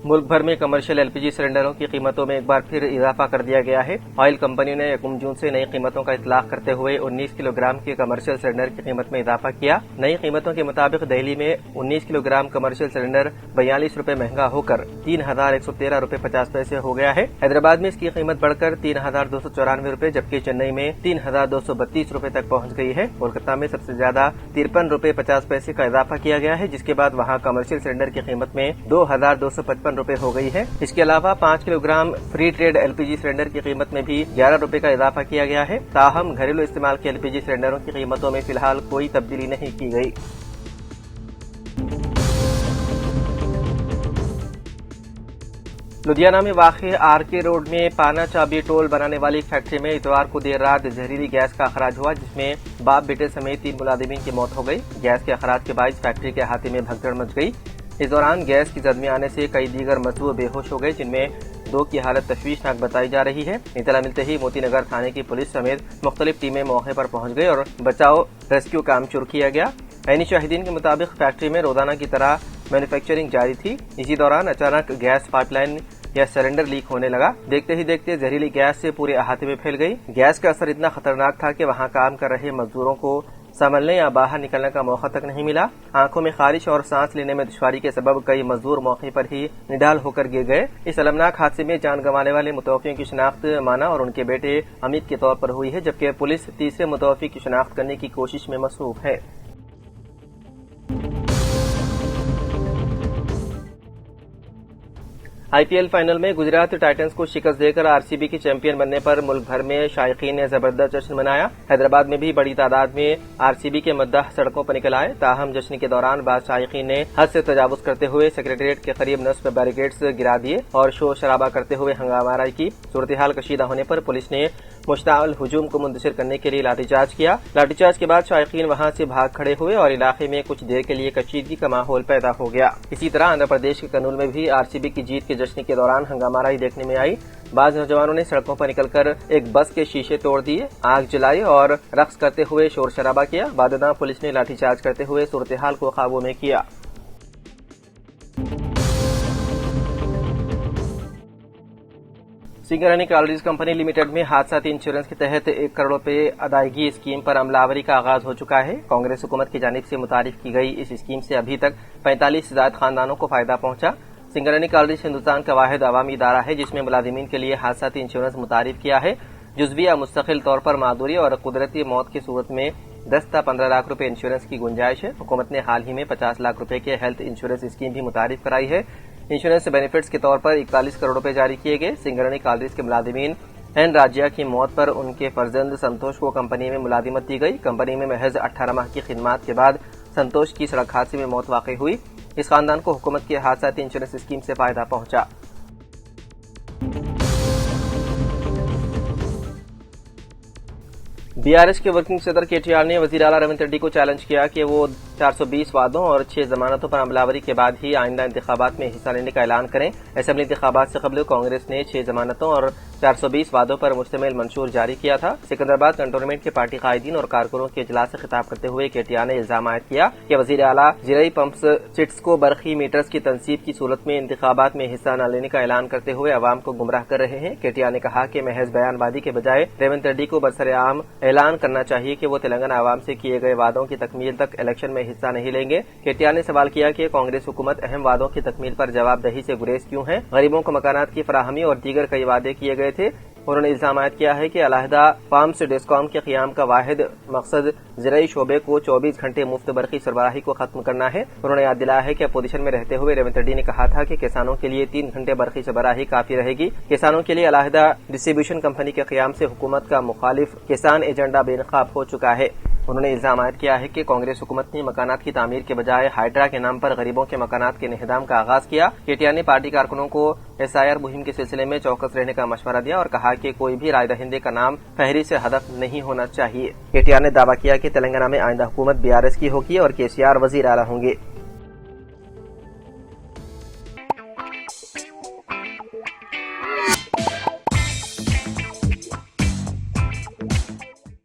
मुल्क भर में कमर्शियल एलपीजी सिलेंडरों की कीमतों में एक बार फिर इजाफा कर दिया गया है। ऑयल कंपनी ने 1 जून से नई कीमतों का इतलाक करते हुए 19 किलोग्राम के कमर्शियल सिलेंडर की कीमत में इजाफा किया। नई कीमतों के मुताबिक दिल्ली में 19 किलोग्राम कमर्शियल सिलेंडर 42 रुपए महंगा होकर 3113 रुपए 50 पैसे हो गया है। हैदराबाद में इसकी कीमत बढ़कर 3294 रुपए जबकि चेन्नई में 3232 रुपए तक पहुंच गई है। कोलकाता में सबसे ज्यादा 53 रुपए 50 पैसे का इजाफा किया गया है, जिसके बाद वहां कमर्शियल सिलेंडर की कीमत में 2255 रुपए हो गई है। इसके अलावा 5 kilogram free trade LPG cylinder की कीमत में भी 11 रुपए का इजाफा किया गया है। ताहम घरेलू इस्तेमाल के एलपीजी सिलेंडरों की कीमतों में फिलहाल कोई तब्दीली नहीं की गई। लुधियाना में वाक़ आरके रोड में पाना चाबी टोल बनाने वाली फैक्ट्री में इतवार को देर रात जहरीली गैस का अखराज हुआ, जिसमें बाप बेटे समेत 3 मुलाजिमीन की मौत हो गई। गैस के अखराज के बायस फैक्ट्री के अहाते में भगदड़ मच गई। इस दौरान गैस की जद में आने से कई दीगर मजदूर बेहोश हो गए, जिनमें 2 की हालत तशवीशनाक बताई जा रही है। इत्तला मिलते ही मोतीनगर थाने की पुलिस समेत मुख्तलिफ टीमें मौके पर पहुंच गई और बचाव रेस्क्यू काम शुरू किया गया। ऐनी शाहिदीन के मुताबिक फैक्ट्री में रोजाना की तरह मैन्युफैक्चरिंग जारी थी। इसी दौरान अचानक गैस पाइपलाइन या सिलेंडर लीक होने लगा। देखते ही देखते जहरीली गैस से पूरे अहाते में फैल गई। गैस का असर इतना खतरनाक था कि वहां काम कर रहे मजदूरों को संभलने या बाहर निकलने का मौका तक नहीं मिला। आंखों में खारिश और सांस लेने में दुश्वारी के सबब कई मजदूर मौके पर ही निढाल होकर गिर गए। इस अलमनाक हादसे में जान गंवाने वाले मुतवफ़ियों की शिनाख्त माना और उनके बेटे अमित के तौर पर हुई है, जबकि पुलिस तीसरे मुतवफ़ी की शिनाख्त करने की कोशिश में मसरूफ है। आईपीएल फाइनल में गुजरात टाइटंस को शिकस्त देकर आरसीबी के चैंपियन बनने पर मुल्क भर में शायकीन ने जबरदस्त जश्न मनाया। हैदराबाद में भी बड़ी तादाद में आरसीबी के मद्दाह सड़कों पर निकल आए। ताहम जश्न के दौरान बाद शायकीन ने हद से तजावुज करते हुए सेक्रेटेरिएट के करीब नस्ब बैरिकेड्स गिरा दिए और शोर शराबा करते हुए हंगामाराई की। सूरत हाल कशीदा होने पर पुलिस ने मुश्ताल हुजूम को मुंतशिर करने के लिए लाठीचार्ज किया। लाठीचार्ज के बाद शायकीन वहां से भाग खड़े हुए और इलाके में कुछ देर के लिए कशीदगी का माहौल पैदा हो गया। इसी तरह आंध्र प्रदेश के कनूल में भी आरसीबी की जीत के जश्न के दौरान हंगामाराई देखने में आई। बाज नौजवानों ने सड़कों पर निकलकर एक बस के शीशे तोड़ दिए, आग जलाई और रक्स करते हुए शोर शराबा किया। बादशाह पुलिस ने लाठीचार्ज करते हुए सूरत हाल को काबू में किया। सिंगरेनी कॉलेज कंपनी लिमिटेड में हादसाती इंश्योरेंस के तहत 1 करोड़ रुपए अदायगी स्कीम पर अमलावरी का आगाज हो चुका है। कांग्रेस हुकूमत की जानिब से मुतारिफ की गई इस स्कीम से अभी तक 45 से ज्यादा खानदानों को फायदा पहुंचा। सिंगरेनी कॉलेज हिंदुस्तान का वाहिद अवामी इदारा है जिसमें मुलाजिमीन के लिए हादसाती इंश्योरेंस मुतारिफ किया है। जुज़वी या मुस्तकिल तौर पर मादूरी और कुदरती मौत की सूरत में 10 से 15 लाख रुपए इंश्योरेंस की गुंजाइश है। हुकूमत ने हाल ही में 50 लाख रुपए के हेल्थ इंश्योरेंस स्कीम भी मुतारिफ कराई है। इंश्योरेंस बेनिफिट्स के तौर पर 41 करोड़ रुपए जारी किए गए। सिंगरेनी कॉलेज के मुलाजिमीन एन राजिया की मौत पर उनके फर्जंद संतोष को कंपनी में मुलाजिमत दी गई। कंपनी में महज 18 माह की खिदमत के बाद संतोष की सड़क हादसे में मौत वाक़ई हुई। इस खानदान को हुकूमत की हादसाती इंश्योरेंस स्कीम से फायदा पहुंचा। बीआरएस के वर्किंग सदर केटीआर ने वजीर आला रेवंत रेड्डी को चैलेंज किया कि वो 420 वादों और 6 जमानतों पर अमलावरी के बाद ही आइंदा इंतखाबात में हिस्सा लेने का ऐलान करें। असेंबली इंतखाबात से कबल कांग्रेस ने 6 जमानतों और 420 वादों पर मुश्तमिल मंशूर जारी किया था। सिकंदराबाद कंटोनमेंट के पार्टी कायदीन और कारकुनों के इजलास से खिताब करते हुए केटीआर ने इल्जाम आयद किया कि वजीर आला ज़राई पंप्स चिट्स को बरखी मीटर्स की तनसीब की सूरत में इंतखाबात में हिस्सा न लेने का ऐलान करते हुए अवाम को गुमराह कर रहे हैं। केटीआर ने कहा कि महज बयानबाजी के बजाय रेवंत रेड्डी को बरसरेआम ऐलान करना चाहिए कि वो तेलंगाना आवाम से किए गए वादों की तकमील तक इलेक्शन में हिस्सा नहीं लेंगे। केटीआर ने सवाल किया कि कांग्रेस हुकूमत अहम वादों की तकमील पर जवाबदही से गुरेज क्यों है। गरीबों को मकानात की फराहमी और दीगर कई वादे किए गए थे। उन्होंने इल्जाम आयद किया है कि अलहदा फार्म्स डिस्कॉम के क़याम का वाहिद मकसद ज़राई शोबे को 24 घंटे मुफ्त बरक़ी सरबराही को खत्म करना है। उन्होंने याद दिलाया है कि अपोजिशन में रहते हुए रेवंत रेड्डी ने कहा था कि किसानों के लिए 3 घंटे बरक़ी सरबराही काफी रहेगी। किसानों के लिए अलहदा डिस्ट्रीब्यूशन कंपनी के क़याम से हुकूमत का मुखालिफ किसान एजेंडा बेनकाब हो चुका है। उन्होंने इल्जाम आयद किया है कि कांग्रेस हुकूमत ने मकानात की तामीर के बजाय हाइड्रा के नाम पर गरीबों के मकानात के इंहदाम का आगाज किया। केटीआर ने पार्टी कारकुनों को एसआईआर मुहिम के सिलसिले में चौकस रहने का मशवरा दिया और कहा कि कोई भी राय दहिंदे का नाम फहरिस्त से हदफ नहीं होना चाहिए। केटीआर ने दावा किया कि तेलंगाना में आइंदा हुकूमत बीआरएस की होगी और केसीआर वजीर आला होंगे।